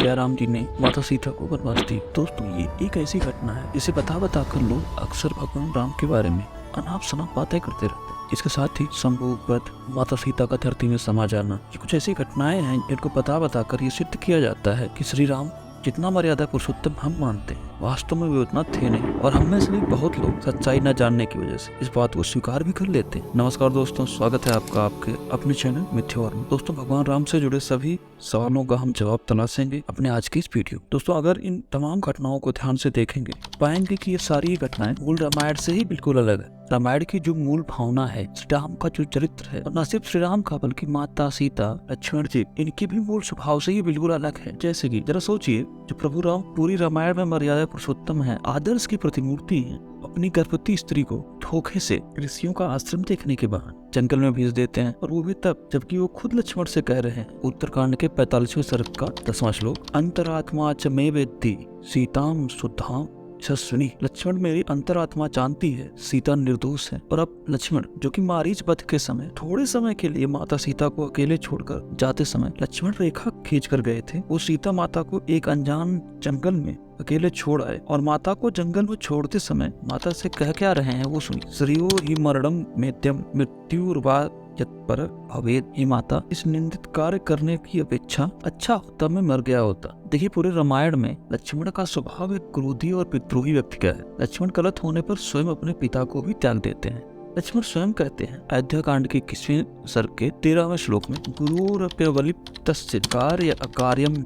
क्या राम जी ने माता सीता को वनवास दी। दोस्तों ये एक ऐसी घटना है जिसे बता कर लोग अक्सर भगवान राम के बारे में अनाप शनाप बातें करते रहते हैं। इसके साथ ही संभोग वध, माता सीता का धरती में समा जाना, ये कुछ ऐसी घटनाएं हैं जिनको बता कर ये सिद्ध किया जाता है कि श्री राम जितना मर्यादा पुरुषोत्तम हम मानते हैं वास्तव में वे उतना थे नहीं, और हम में से भी बहुत लोग सच्चाई न जानने की वजह से इस बात को स्वीकार भी कर लेते हैं। नमस्कार दोस्तों, स्वागत है आपका आपके अपने चैनल मिथ्यावाद में। दोस्तों भगवान राम से जुड़े सभी सवालों का हम जवाब तलाशेंगे अपने आज की इस वीडियो। दोस्तों अगर इन तमाम घटनाओं को ध्यान से देखेंगे पाएंगे कि ये सारी घटनाएं मूल रामायण से ही बिल्कुल अलग है। रामायण की जो मूल भावना है, श्री राम का जो चरित्र है, और न सिर्फ श्री राम का बल्कि माता सीता, लक्ष्मण जी, इनके भी मूल स्वभाव से ही बिल्कुल अलग है। जैसे कि जरा सोचिए, जो प्रभु राम पूरी रामायण में मर्यादा पुरुषोत्तम है, आदर्श की प्रतिमूर्ति है, अपनी गर्भवती स्त्री को धोखे से ऋषियों का आश्रम देखने के बाद जंगल में भेज देते हैं, और वो भी तब जबकि वो खुद लक्ष्मण से कह रहे हैं। उत्तरकांड के 45वें सर्ग का 10वां श्लोक, अंतरात्मा च मे वेत्ति सीताम शुद्धाम यशस्विनी। लक्ष्मण मेरी अंतरात्मा जानती है सीता निर्दोष है। और अब लक्ष्मण जो कि मारीच वध के समय थोड़े समय के लिए माता सीता को अकेले छोड़कर जाते समय लक्ष्मण रेखा खींच कर गए थे, वो सीता माता को एक अनजान जंगल में अकेले छोड़ आए, और माता को जंगल में छोड़ते समय माता से कह क्या रहे हैं वो सुनिए। श्रियो ही मरणम मेत्यम मृत्युर्वा यत्पर भवेद। हे माता, इस निंदित कार्य करने की अपेक्षा अच्छा होता मैं मर गया होता। देखिए पूरे रामायण में लक्ष्मण का स्वभाव एक क्रोधी और विद्रोही व्यक्ति का है। लक्ष्मण गलत होने पर स्वयं अपने पिता को भी त्याग देते हैं। लक्ष्मण स्वयं कहते हैं अयोध्या कांड के 21वें सर्ग के 13वें श्लोक में, गुरुरप्यवलिप्तस्य कार्य अकार्यम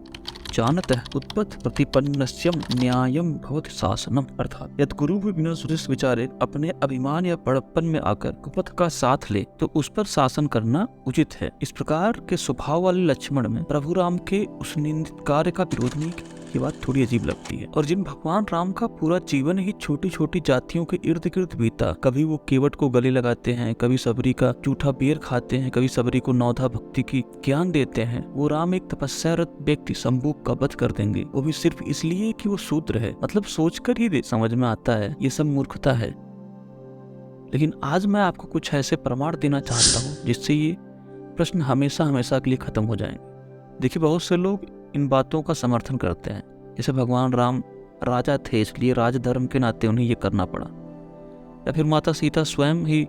जानतः उत्पत्त प्रतिपन्नस्यम न्यायम भवति शासनम। अर्थात यदि गुरु भी बिना सुरेश विचारे अपने अभिमान या बड़प्पन में आकर कुपथ का साथ ले तो उस पर शासन करना उचित है। इस प्रकार के स्वभाव वाले लक्ष्मण में प्रभु राम के उस निंदित कार्य का विरोध नहीं, ये बात थोड़ी अजीब लगती है। और जिन भगवान राम का पूरा जीवन ही छोटी छोटी जातियों के इर्द गिर्द बीता, कभी वो केवट को गले लगाते हैं, कभी सबरी का जूठा बेर खाते हैं, कभी सबरी को नौधा भक्ति की ज्ञान देते हैं, वो राम एक तपस्यारत व्यक्ति संभोग का वध कर देंगे, वो भी सिर्फ इसलिए कि वो शूद्र है। मतलब सोचकर ही समझ में आता है ये सब मूर्खता है। लेकिन आज मैं आपको कुछ ऐसे प्रमाण देना चाहता हूँ जिससे ये प्रश्न हमेशा हमेशा के लिए खत्म हो जाएंगे। देखिए बहुत से लोग इन बातों का समर्थन करते हैं, जैसे भगवान राम राजा थे इसलिए राजधर्म के नाते उन्हें ये करना पड़ा, या फिर माता सीता स्वयं ही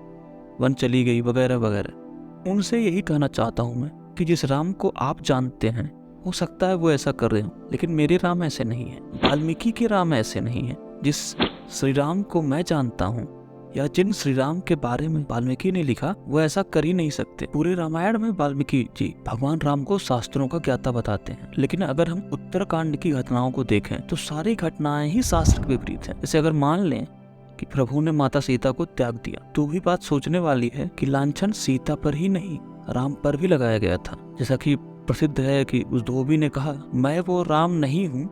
वन चली गई वगैरह वगैरह। उनसे यही कहना चाहता हूँ मैं कि जिस राम को आप जानते हैं हो सकता है वो ऐसा कर रहे हो, लेकिन मेरे राम ऐसे नहीं है, वाल्मीकि के राम ऐसे नहीं है। जिस श्री राम को मैं जानता हूँ या जिन श्री राम के बारे में वाल्मीकि ने लिखा वो ऐसा कर ही नहीं सकते। पूरे रामायण में वाल्मीकि जी भगवान राम को शास्त्रों का ज्ञाता बताते हैं, लेकिन अगर हम उत्तरकांड की घटनाओं को देखें तो सारी घटनाएं ही शास्त्र के विपरीत हैं। जैसे अगर मान लें कि प्रभु ने माता सीता को त्याग दिया, तो भी बात सोचने वाली है कि लांछन सीता पर ही नहीं राम पर भी लगाया गया था। जैसा कि प्रसिद्ध है कि उस धोबी ने कहा, मैं वो राम नहीं हूँ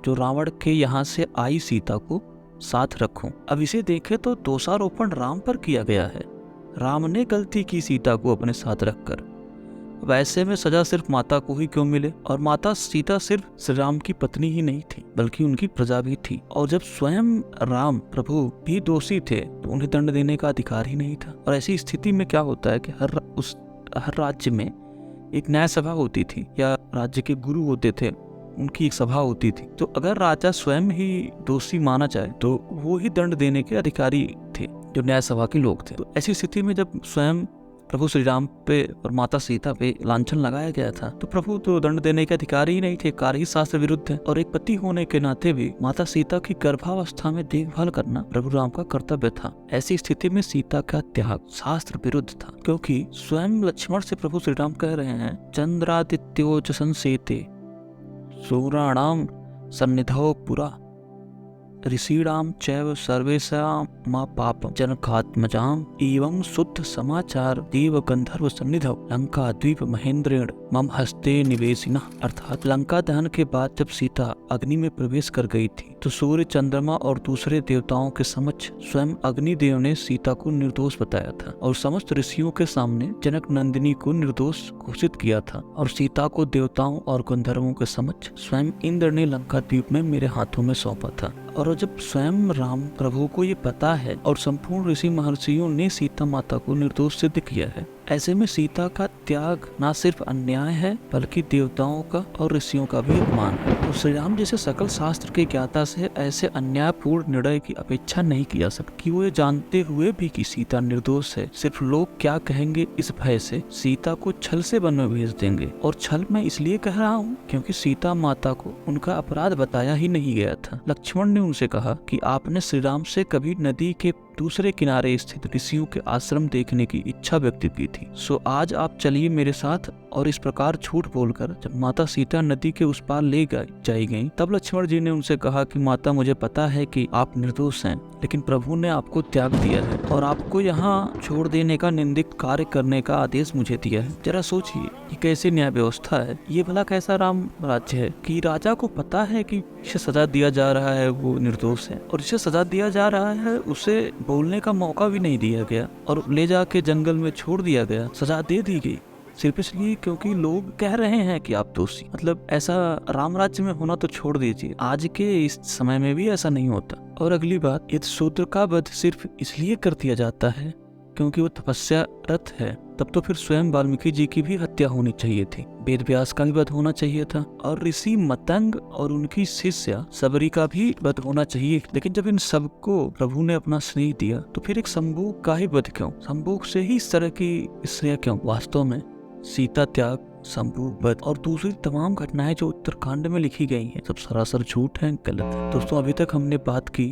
जो रावण के यहाँ से आई सीता को साथ रखूं। अब इसे देखें तो दोषारोपण राम पर किया गया है। राम ने गलती की सीता को अपने साथ रखकर। वैसे में सजा सिर्फ माता को ही क्यों मिले? और माता सीता सिर्फ श्री राम की पत्नी ही नहीं थी बल्कि उनकी प्रजा भी थी, और जब स्वयं राम प्रभु भी दोषी थे तो उन्हें दंड देने का अधिकार ही नहीं था। और ऐसी स्थिति में क्या होता है कि हर राज्य में एक न्याय सभा होती थी, या राज्य के गुरु होते थे, उनकी एक सभा होती थी। तो अगर राजा स्वयं ही दोषी माना जाए तो वो ही दंड देने के अधिकारी थे, जो न्याय सभा के लोग थे। तो ऐसी स्थिति में जब स्वयं प्रभु श्री राम पे और माता सीता पे लांछन लगाया गया था तो प्रभु तो दंड देने के अधिकारी ही नहीं थे, कार्य ही शास्त्र विरुद्ध है। और एक पति होने के नाते भी माता सीता की गर्भावस्था में देखभाल करना प्रभु राम का कर्तव्य था। ऐसी स्थिति में सीता का त्याग शास्त्र विरुद्ध था, क्योंकि स्वयं लक्ष्मण से प्रभु श्री राम कह रहे हैं, चंद्रादित्यो च संसेते सूराणाम सन्निधौ पुरा ऋषीणाम चैव सर्वेषां मा पापम जनकात्मजाम एवं शुद्ध समाचार देव गंधर्व सन्निधौ लंका द्वीप महेंद्रेण मम हस्ते निवेशिनः। अर्थात लंका दहन के बाद जब सीता अग्नि में प्रवेश कर गई थी तो सूर्य, चंद्रमा और दूसरे देवताओं के समक्ष स्वयं अग्निदेव ने सीता को निर्दोष बताया था, और समस्त ऋषियों के सामने जनक नंदिनी को निर्दोष घोषित किया था, और सीता को देवताओं और गंधर्वों के समक्ष स्वयं इंद्र ने लंका द्वीप में मेरे हाथों में सौंपा था। और जब स्वयं राम प्रभु को ये पता है और संपूर्ण ऋषि महर्षियों ने सीता माता को निर्दोष सिद्ध किया है, ऐसे में सीता का त्याग न सिर्फ अन्याय है बल्कि देवताओं का और ऋषियों का भी अपमान है। तो श्री राम जैसे सकल शास्त्र के ज्ञाता से ऐसे अन्यायपूर्ण निर्णय की अपेक्षा नहीं की जा सकती कि वो ये जानते हुए भी कि सीता निर्दोष है, सिर्फ लोग क्या कहेंगे इस भय से सीता को छल से वन में भेज देंगे। और छल मैं इसलिए कह रहा हूँ क्योंकि सीता माता को उनका अपराध बताया ही नहीं गया था। लक्ष्मण ने उनसे कहा कि आपने श्री राम से कभी नदी के दूसरे किनारे स्थित ऋषियों के आश्रम देखने की इच्छा व्यक्त की थी, सो आज आप चलिए मेरे साथ। और इस प्रकार झूठ बोलकर जब माता सीता नदी के उस पार ले जाई गईं, तब लक्ष्मण जी ने उनसे कहा कि माता, मुझे पता है कि आप निर्दोष हैं, लेकिन प्रभु ने आपको त्याग दिया है और आपको यहाँ छोड़ देने का निंदित कार्य करने का आदेश मुझे दिया है। जरा सोचिए ये कैसी न्याय व्यवस्था है, ये भला कैसा राम राज्य है कि राजा को पता है कि इसे सजा दिया जा रहा है, वो निर्दोष है और इसे सजा दिया जा रहा है, उसे बोलने का मौका भी नहीं दिया गया और ले जाके जंगल में छोड़ दिया गया, सजा दे दी गई सिर्फ इसलिए क्योंकि लोग कह रहे हैं कि आप दोषी। मतलब ऐसा राम राज्य में होना तो छोड़ दीजिए, आज के इस समय में भी ऐसा नहीं होता। और अगली बात, यदि शूद्र का वध सिर्फ इसलिए कर दिया जाता है क्योंकि वो तपस्यारत है, तब तो फिर स्वयं वाल्मीकि जी की भी हत्या होनी चाहिए थी, वेद व्यास का भी वध होना चाहिए था और ऋषि मतंग और उनकी शिष्या सबरी का भी वध होना चाहिए। लेकिन जब इन सबको प्रभु ने अपना स्नेह दिया तो फिर एक संभोग का ही वध क्यों? संभोग से ही इस तरह की श्रेय क्यों? वास्तव में सीता त्याग, संभोग वध और दूसरी तमाम घटनाएं जो उत्तरकांड में लिखी गई हैं, सब सरासर झूठ हैं, गलत है। दोस्तों, अभी तक हमने बात की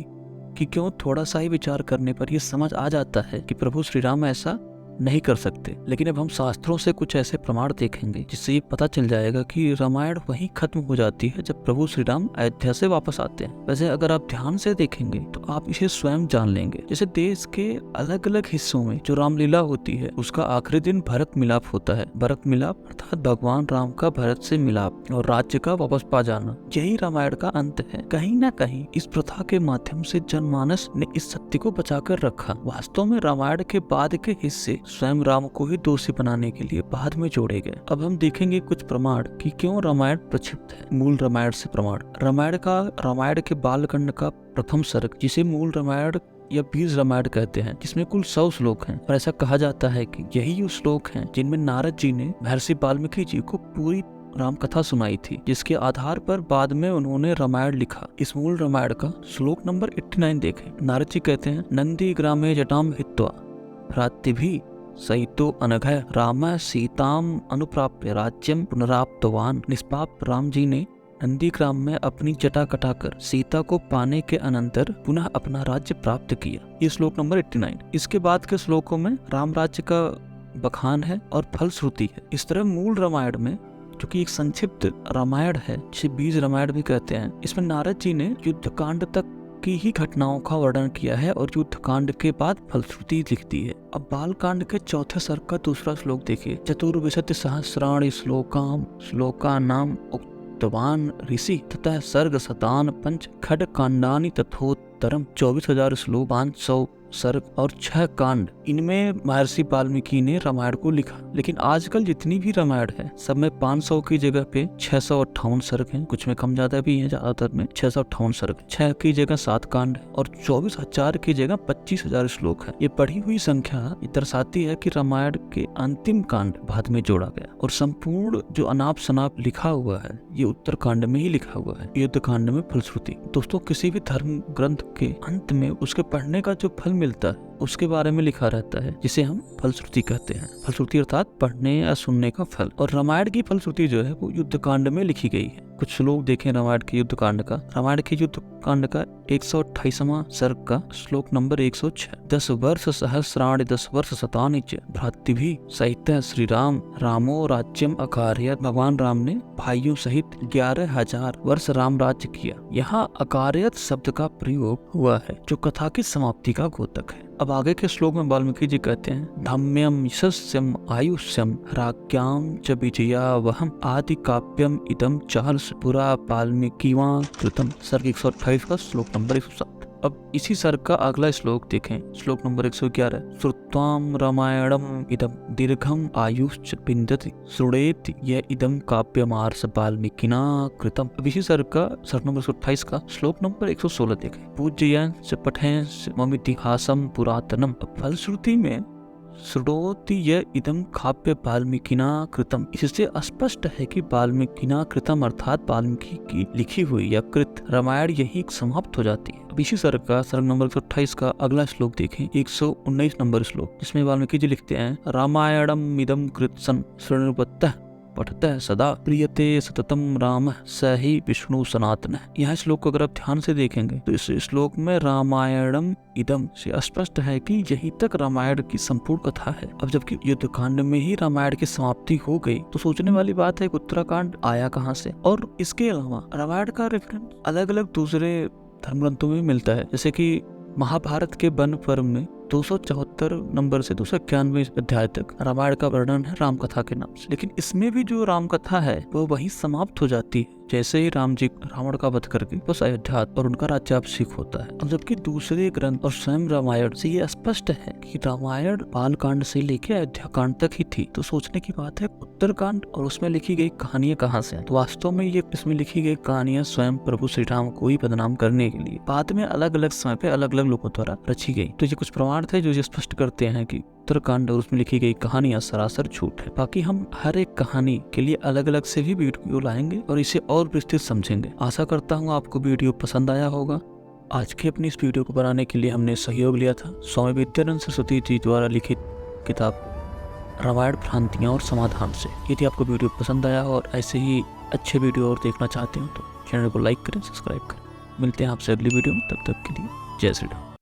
कि क्यों थोड़ा सा ही विचार करने पर यह समझ आ जाता है कि प्रभु श्री राम ऐसा नहीं कर सकते। लेकिन अब हम शास्त्रों से कुछ ऐसे प्रमाण देखेंगे जिससे ये पता चल जाएगा कि रामायण वहीं खत्म हो जाती है जब प्रभु श्री राम अयोध्या से वापस आते हैं। वैसे अगर आप ध्यान से देखेंगे तो आप इसे स्वयं जान लेंगे। जैसे देश के अलग अलग हिस्सों में जो रामलीला होती है उसका आखिरी दिन भरत मिलाप होता है। भरत मिलाप अर्थात भगवान राम का भरत से मिलाप और राज्य का वापस पा जाना, यही रामायण का अंत है। कहीं ना कहीं इस प्रथा के माध्यम से जनमानस ने इस सत्य को बचाकर रखा। वास्तव में रामायण के बाद के हिस्से स्वयं राम को ही दोषी बनाने के लिए बाद में जोड़े गए। अब हम देखेंगे कुछ प्रमाण कि क्यों रामायण प्रक्षिप्त है। मूल रामायण से प्रमाण, रामायण के बालकांड का प्रथम सर्ग, जिसे मूल रामायण या बीज रामायण कहते हैं, जिसमें कुल 100 श्लोक हैं और ऐसा कहा जाता है कि यही वो श्लोक हैं जिनमें नारद जी ने महर्षि वाल्मीकि जी को पूरी राम कथा सुनाई थी, जिसके आधार पर बाद में उन्होंने रामायण लिखा। इस मूल रामायण का श्लोक नंबर 89 देखें। नारद जी कहते हैं, नंदी ग्रामे जटाम हित्वा भ्रातृभिः सहितो अनघ राम सीताम अनुप्राप्य राज्यम पुनराप्तवान। निष्पाप राम जी ने नंदीग्राम में अपनी जटा कटाकर सीता को पाने के अनंतर पुनः अपना राज्य प्राप्त किया। ये श्लोक नंबर 89। इसके बाद के श्लोकों में राम राज्य का बखान है और फलश्रुति है। इस तरह मूल रामायण में, जो कि एक संक्षिप्त रामायण है जिसे बीज रामायण भी कहते हैं, इसमें नारद जी ने युद्ध कांड तक की ही घटनाओं का वर्णन किया है और युद्ध कांड के बाद फलश्रुति लिख दी है। अब बाल कांड के चौथे सर्ग का दूसरा श्लोक देखिए। चतुर्विंशति सहस्राणि श्लोका नाम उक्तवान ऋषि तथा सर्ग शतान पंच खड कांडानि तथोत्तरम। 24,000 श्लोक, 500 सर्ग और 6 कांड, इनमें महर्षि वाल्मीकि ने रामायण को लिखा। लेकिन आजकल जितनी भी रामायण है सब में 500 की जगह पे 658 सर्ग हैं, कुछ में कम ज्यादा भी हैं, ज्यादातर में 658 सर्ग, 6 की जगह 7 कांड और 24,000 की जगह 25,000 श्लोक है। ये बढ़ी हुई संख्या ये दर्शाती है कि रामायण के अंतिम कांड बाद में जोड़ा गया और संपूर्ण जो अनाप शनाप लिखा हुआ है ये उत्तर कांड में ही लिखा हुआ है, युद्ध कांड में फलश्रुति। दोस्तों, किसी भी धर्म ग्रंथ के अंत में उसके पढ़ने का जो फल मिलता है उसके बारे में लिखा रहता है, जिसे हम फलश्रुति कहते हैं। फलश्रुति अर्थात पढ़ने या सुनने का फल। और रामायण की फलश्रुति जो है वो युद्ध कांड में लिखी गई है। कुछ श्लोक देखें रामायण के युद्ध कांड का। रामायण के युद्ध कांड का 128वां सर्ग का श्लोक नंबर 106। 10 वर्ष सहस्राणि 10 वर्ष शतानि च भ्रातृभिः सहितः श्री राम रामो राज्यम अकार्यत। भगवान राम ने भाइयों सहित 11,000 वर्ष राम राज्य किया। यहाँ अकार्यत शब्द का प्रयोग हुआ है जो कथा की समाप्ति का द्योतक है। अब आगे के श्लोक में वाल्मीकि जी कहते हैं, धम्यम यशस्यम आयुष्यम राज्ञाम च विजयावहम आदि काव्यम इदम चार्ल्स पुरा वाल्मीकिवा कृतम। सर्ग 128 का श्लोक नंबर 107। अब इसी सर्ग का अगला श्लोक देखें, श्लोक नंबर 111। श्रुत्वाम रामायणम इदम दीर्घम आयुश्च विन्दति श्रुणेति य इदम काव्यमार्ष वाल्मीकिना कृतम। अब इसी सर्ग का सर्ग नंबर 128 का श्लोक नंबर 116 देखें। पूज्यं च पठें मम इतिहासम पुरातनम। फलश्रुति में श्रुणोति य इदं काव्य वाल्मीकिना कृतम। इससे स्पष्ट है कि वाल्मीकिना कृतम अर्थात वाल्मीकि की लिखी हुई या कृत रामायण यही समाप्त हो जाती है। अब इसी सर्ग का सर्ग नंबर 128 का अगला श्लोक देखें, 119 नंबर श्लोक, जिसमें वाल्मीकि जी लिखते हैं रामायणम इदं कृत्सन् शृण्वन्तः पठतः सदा प्रियते सततम राम स ही विष्णु सनातन। यह श्लोक को अगर आप ध्यान से देखेंगे तो इस श्लोक में रामायणम इदम से स्पष्ट है कि यही तक रामायण की संपूर्ण कथा है। अब जबकि युद्धकांड में ही रामायण की समाप्ति हो गई तो सोचने वाली बात है कि उत्तराखंड आया कहाँ से। और इसके अलावा रामायण का रेफरेंस अलग अलग दूसरे धर्म ग्रंथों में मिलता है, जैसे कि महाभारत के वन पर्व में 274 नंबर से 291 अध्याय तक रामायण का वर्णन है राम कथा के नाम से। लेकिन इसमें भी जो राम कथा है वो वही समाप्त हो जाती है जैसे ही राम जी रावण का वध करके बस अयोध्या और उनका राज्याभिषेक होता है। अब जबकि दूसरे ग्रंथ और स्वयं रामायण से ये स्पष्ट है कि रामायण बाल कांड से लेकर अयोध्या कांड तक ही थी। तो सोचने की बात है उत्तरकांड और उसमें लिखी गई कहानियां कहाँ से हैं? तो वास्तव में ये इसमें लिखी गई कहानियां स्वयं प्रभु श्री राम को ही बदनाम करने के लिए बाद में अलग अलग समय पे अलग अलग लोगों द्वारा रची गई। तो ये कुछ प्रमाण थे जो ये स्पष्ट करते हैं कि उत्तरकांड और उसमें लिखी गई कहानियां सरासर झूठ है। बाकी हम हर एक कहानी के लिए अलग अलग से भी वीडियो लाएंगे और इसे और विस्तृत समझेंगे। आशा करता हूँ आपको वीडियो पसंद आया होगा। आज के अपनी इस वीडियो को बनाने के लिए हमने सहयोग लिया था स्वामी विद्यानंद सरस्वती जी द्वारा लिखित किताब रामायण भ्रांतियाँ और समाधान से। यदि आपको वीडियो पसंद आया और ऐसे ही अच्छे वीडियो और देखना चाहते हो तो चैनल को लाइक करें, सब्सक्राइब करें। मिलते हैं आपसे अगली वीडियो में, तब तक के लिए जय श्री राम।